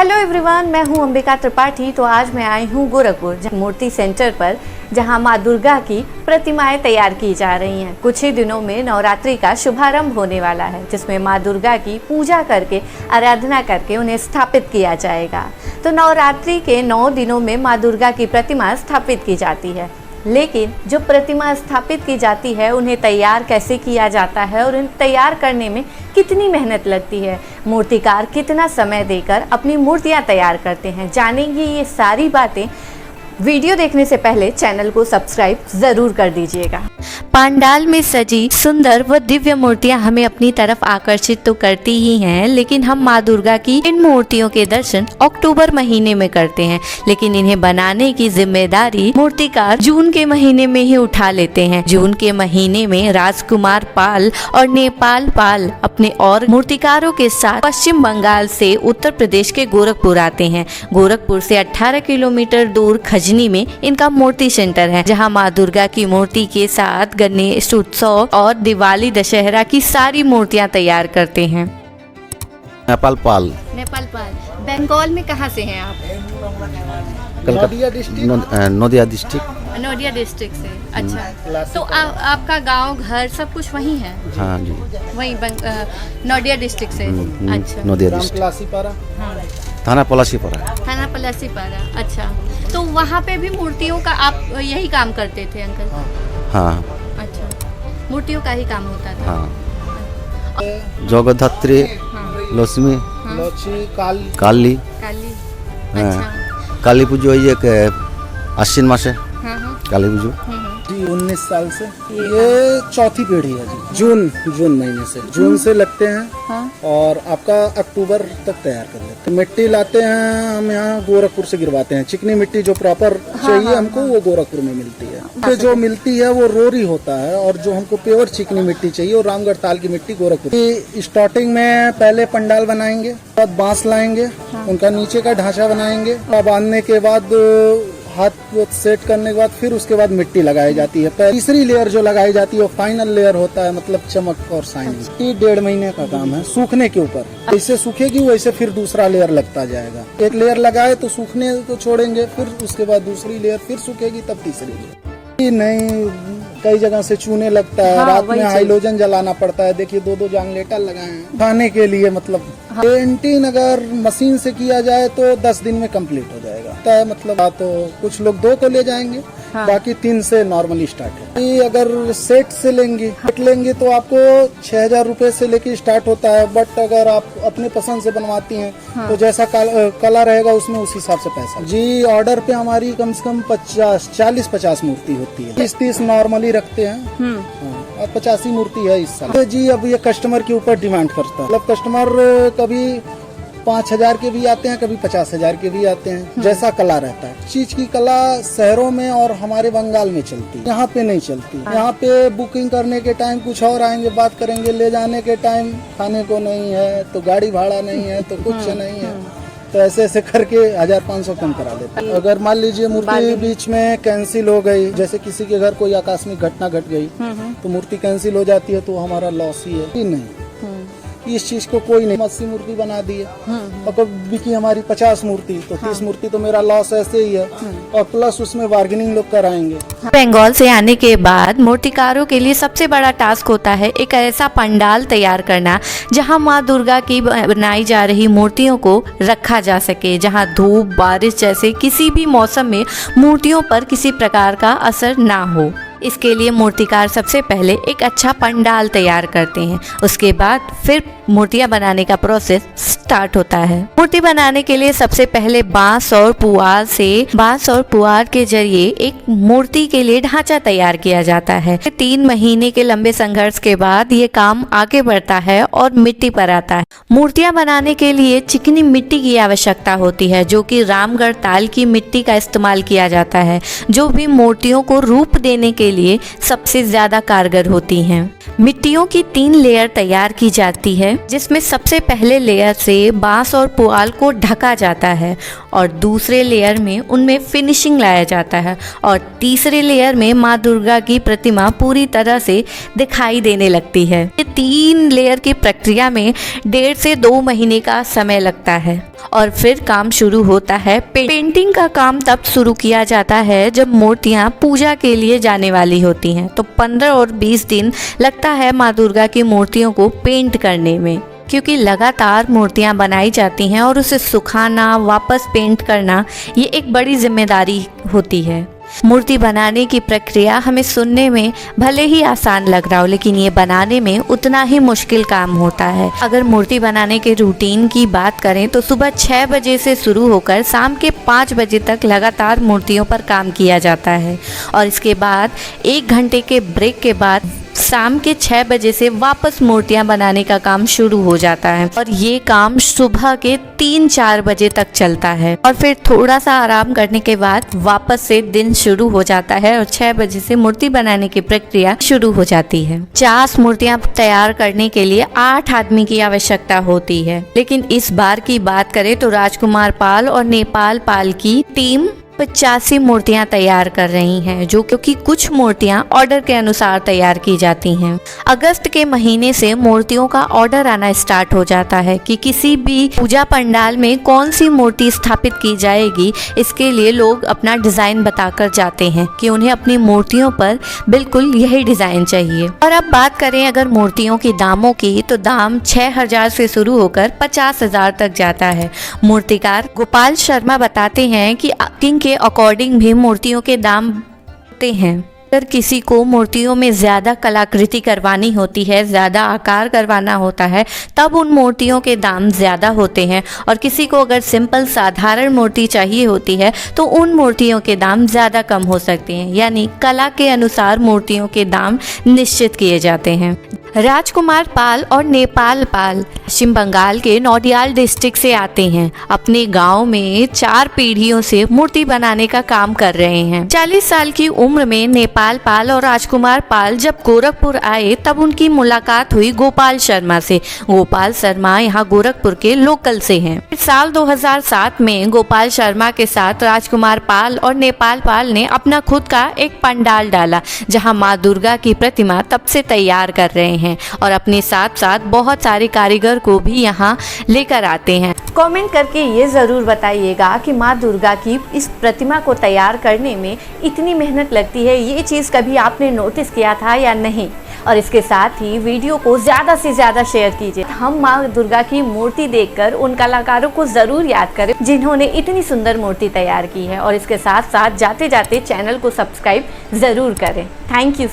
Hello everyone, मैं हूं अंबिका त्रिपाठी। तो आज मैं आई हूं गोरखपुर मूर्ति सेंटर पर, जहां मां दुर्गा की प्रतिमाएं तैयार की जा रही हैं। कुछ ही दिनों में नवरात्रि का शुभारंभ होने वाला है, जिसमें मां दुर्गा की पूजा करके, आराधना करके उन्हें स्थापित किया जाएगा। तो नवरात्रि के 9 दिनों में मां दुर्गा की प्रतिमा स्थापित की जाती है। लेकिन जो प्रतिमा स्थापित की जाती है, उन्हें तैयार कैसे किया जाता है और उन्हें तैयार करने में कितनी मेहनत लगती है, मूर्तिकार कितना समय देकर अपनी मूर्तियां तैयार करते हैं, जानेंगे ये सारी बातें। वीडियो देखने से पहले चैनल को सब्सक्राइब ज़रूर कर दीजिएगा। पंडाल में सजी सुंदर व दिव्य मूर्तियां हमें अपनी तरफ आकर्षित तो करती ही हैं, लेकिन हम मां दुर्गा की इन मूर्तियों के दर्शन अक्टूबर महीने में करते हैं। लेकिन इन्हें बनाने की जिम्मेदारी मूर्तिकार जून के महीने में ही उठा लेते हैं। जून के महीने में राजकुमार पाल और नेपाल पाल अपने और मूर्तिकारों के साथ पश्चिम बंगाल से उत्तर प्रदेश के गोरखपुर आते हैं। गोरखपुर से 18 किलोमीटर दूर खजनी में इनका मूर्ति सेंटर है, जहां मां दुर्गा की मूर्ति के साथ गणेश उत्सव और दिवाली दशहरा की सारी मूर्तियां तैयार करते हैं। नेपाल पाल। बंगाल में कहाँ से हैं आप? नदिया डिस्ट्रिक्ट। नोडिया डिस्ट्रिक्ट से। अच्छा, तो आपका गांव घर सब कुछ वहीं है? हाँ जी, वहीं नोडिया डिस्ट्रिक्ट से। अच्छा, नदिया डिस्ट्रिक्ट, थाना पलासीपारा। अच्छा, तो वहाँ पे भी मूर्तियों का आप यही काम करते थे अंकल? हाँ। अच्छा, मूर्तियों का ही काम होता था। हाँ। जगद्धात्री, लक्ष्मी, काली। अच्छा, काली पुजो एक आश्विन मासे काली पुजो जी 19 साल से। ये चौथी पीढ़ी है जी। जून महीने से, जून से लगते हैं। हाँ। और आपका अक्टूबर तक तैयार कर लेते हैं। मिट्टी लाते हैं हम यहाँ गोरखपुर से गिरवाते हैं। चिकनी मिट्टी जो प्रॉपर चाहिए हमको, वो गोरखपुर में मिलती है। तो जो मिलती है वो रोरी होता है, और जो हमको प्योर चिकनी मिट्टी चाहिए वो रामगढ़ ताल की मिट्टी गोरखपुर। स्टार्टिंग में पहले पंडाल बनाएंगे, बाद बांस लाएंगे, उनका नीचे का ढांचा बनाएंगे, बांधने के बाद हाथ सेट करने के बाद फिर उसके बाद मिट्टी लगाई जाती है। तीसरी लेयर जो लगाई जाती है वो फाइनल लेयर होता है, मतलब चमक और शाइनिंग। 1.5 महीने का काम है सूखने के ऊपर। जैसे सूखेगी वैसे फिर दूसरा लेयर लगता जाएगा। एक लेयर लगाए तो सूखने को छोड़ेंगे, फिर उसके बाद दूसरी लेयर, फिर सूखेगी तब तीसरी लेयर। नहीं, कई जगह से चूने लगता है। हाँ, रात में हाइलोजन जलाना पड़ता है। देखिए 2 जांगलेटर लगाए हैं खाने के लिए। मतलब पेंटिंग अगर मशीन से किया जाए तो 10 दिन में कंप्लीट हो जाएगा। मतलब तो कुछ लोग 2 को ले जाएंगे। हाँ। बाकी 3 से नॉर्मली स्टार्ट है। अगर सेट से लेंगे तो आपको 6000 रुपए से लेके स्टार्ट होता है। बट अगर आप अपने पसंद से बनवाती हैं, हाँ, तो जैसा कला रहेगा उसमें उस हिसाब से पैसा जी। ऑर्डर पे हमारी कम से कम 40-50 मूर्ति होती है। 30 नॉर्मली रखते हैं। और 85 मूर्ति है इस साल जी। अब ये कस्टमर के ऊपर डिमांड करता है। मतलब कस्टमर कभी 5000 के भी आते हैं, कभी 50,000 के भी आते हैं, जैसा कला रहता है। चीज की कला शहरों में और हमारे बंगाल में चलती है, यहाँ पे नहीं चलती। यहाँ पे बुकिंग करने के टाइम कुछ और आएंगे, बात करेंगे। ले जाने के टाइम खाने को नहीं है, तो गाड़ी भाड़ा नहीं है, तो कुछ नहीं है, तो ऐसे करके 1500 कम करा देते हैं। अगर मान लीजिए मूर्ति बीच में कैंसिल हो गई, जैसे किसी के घर कोई आकस्मिक घटना घट गई, तो मूर्ति कैंसिल हो जाती है, तो हमारा लॉस ही है। नहीं, इस चीज को कोई नहीं। 80 मूर्ति बना दी है, और बिकी हमारी 50 मूर्ति, तो 30 मूर्ति तो मेरा लॉस ऐसे ही है। और प्लस उसमें बार्गेनिंग लोग कराएंगे। बंगाल से आने के बाद मूर्तिकारों के लिए सबसे बड़ा टास्क होता है एक ऐसा पंडाल तैयार करना, जहां मां दुर्गा की बनाई जा रही मूर्तियों को रखा जा सके, जहां धूप बारिश जैसे किसी भी मौसम में मूर्तियों पर किसी प्रकार का असर ना हो। इसके लिए मूर्तिकार सबसे पहले एक अच्छा पंडाल तैयार करते हैं। उसके बाद फिर मूर्तियां बनाने का प्रोसेस स्टार्ट होता है। मूर्ति बनाने के लिए सबसे पहले बांस और पुआल के जरिए एक मूर्ति के लिए ढांचा तैयार किया जाता है। 3 महीने के लंबे संघर्ष के बाद ये काम आगे बढ़ता है और मिट्टी पर आता है। मूर्तियां बनाने के लिए चिकनी मिट्टी की आवश्यकता होती है, जो कि रामगढ़ ताल की मिट्टी का इस्तेमाल किया जाता है, जो भी मूर्तियों को रूप देने के लिए सबसे ज्यादा कारगर होती हैं। मिट्टियों की 3 लेयर तैयार की जाती है, जिसमें सबसे पहले लेयर से बांस और पुआल को ढका जाता है, और दूसरे लेयर में उनमें फिनिशिंग लाया जाता है, और तीसरे लेयर में माँ दुर्गा की प्रतिमा पूरी तरह से दिखाई देने लगती है। ये 3 लेयर की प्रक्रिया में 1.5 से 2 महीने का समय लगता है। और फिर काम शुरू होता है। पेंटिंग का काम तब शुरू किया जाता है जब मूर्तियाँ पूजा के लिए जाने वाली होती हैं। तो 15 और 20 दिन लगता है माँ दुर्गा की मूर्तियों को पेंट करने में, क्योंकि लगातार मूर्तियाँ बनाई जाती हैं और उसे सुखाना, वापस पेंट करना, ये एक बड़ी जिम्मेदारी होती है। मूर्ति बनाने की प्रक्रिया हमें सुनने में भले ही आसान लग रहा हो, लेकिन ये बनाने में उतना ही मुश्किल काम होता है। अगर मूर्ति बनाने के रूटीन की बात करें तो सुबह 6 बजे से शुरू होकर शाम के 5 बजे तक लगातार मूर्तियों पर काम किया जाता है और इसके बाद 1 घंटे के ब्रेक के बाद शाम के 6 बजे से वापस मूर्तियां बनाने का काम शुरू हो जाता है और ये काम सुबह के 3-4 बजे तक चलता है और फिर थोड़ा सा आराम करने के बाद वापस से दिन शुरू हो जाता है और 6 बजे से मूर्ति बनाने की प्रक्रिया शुरू हो जाती है। 50 मूर्तियां तैयार करने के लिए 8 आदमी की आवश्यकता होती है, लेकिन इस बार की बात करें तो राजकुमार पाल और नेपाल पाल की टीम 85 मूर्तियां तैयार कर रही हैं, जो क्योंकि कुछ मूर्तियां ऑर्डर के अनुसार तैयार की जाती हैं। अगस्त के महीने से मूर्तियों का ऑर्डर आना स्टार्ट हो जाता है कि किसी भी पूजा पंडाल में कौन सी मूर्ति स्थापित की जाएगी। इसके लिए लोग अपना डिज़ाइन बताकर जाते हैं कि उन्हें अपनी मूर्तियों पर बिल्कुल यही डिज़ाइन चाहिए। और अब बात करें अगर मूर्तियों के दामों की, तो दाम 6000 से शुरू होकर 50,000 तक जाता है। मूर्तिकार गोपाल शर्मा बताते हैं कि के अकॉर्डिंग भी मूर्तियों के दाम होते हैं। अगर किसी को मूर्तियों में ज़्यादा कलाकृति करवानी होती है, ज़्यादा आकार करवाना होता है, तब उन मूर्तियों के दाम ज़्यादा होते हैं और किसी को अगर सिंपल साधारण मूर्ति चाहिए होती है तो उन मूर्तियों के दाम ज़्यादा कम हो सकते हैं। यानी कला के अनुसार मूर्तियों के दाम निश्चित किए जाते हैं। राजकुमार पाल और नेपाल पाल पश्चिम बंगाल के नौडियाल डिस्ट्रिक्ट से आते हैं। अपने गांव में 4 पीढ़ियों से मूर्ति बनाने का काम कर रहे हैं। 40 साल की उम्र में नेपाल पाल और राजकुमार पाल जब गोरखपुर आए तब उनकी मुलाकात हुई गोपाल शर्मा से। गोपाल शर्मा यहाँ गोरखपुर के लोकल से हैं। साल 2007 में गोपाल शर्मा के साथ राजकुमार पाल और नेपाल पाल ने अपना खुद का एक पंडाल डाला, जहाँ माँ दुर्गा की प्रतिमा तब से तैयार कर रहे हैं और अपने साथ साथ बहुत सारे कारीगर को भी यहाँ लेकर आते हैं। कमेंट करके ये ज़रूर बताइएगा कि माँ दुर्गा की इस प्रतिमा को तैयार करने में इतनी मेहनत लगती है, ये चीज़ कभी आपने नोटिस किया था या नहीं। और इसके साथ ही वीडियो को ज़्यादा से ज़्यादा शेयर कीजिए। हम माँ दुर्गा की मूर्ति देखकर उन कलाकारों को ज़रूर याद करें जिन्होंने इतनी सुंदर मूर्ति तैयार की है और इसके साथ साथ जाते जाते चैनल को सब्सक्राइब ज़रूर करें। Thank you.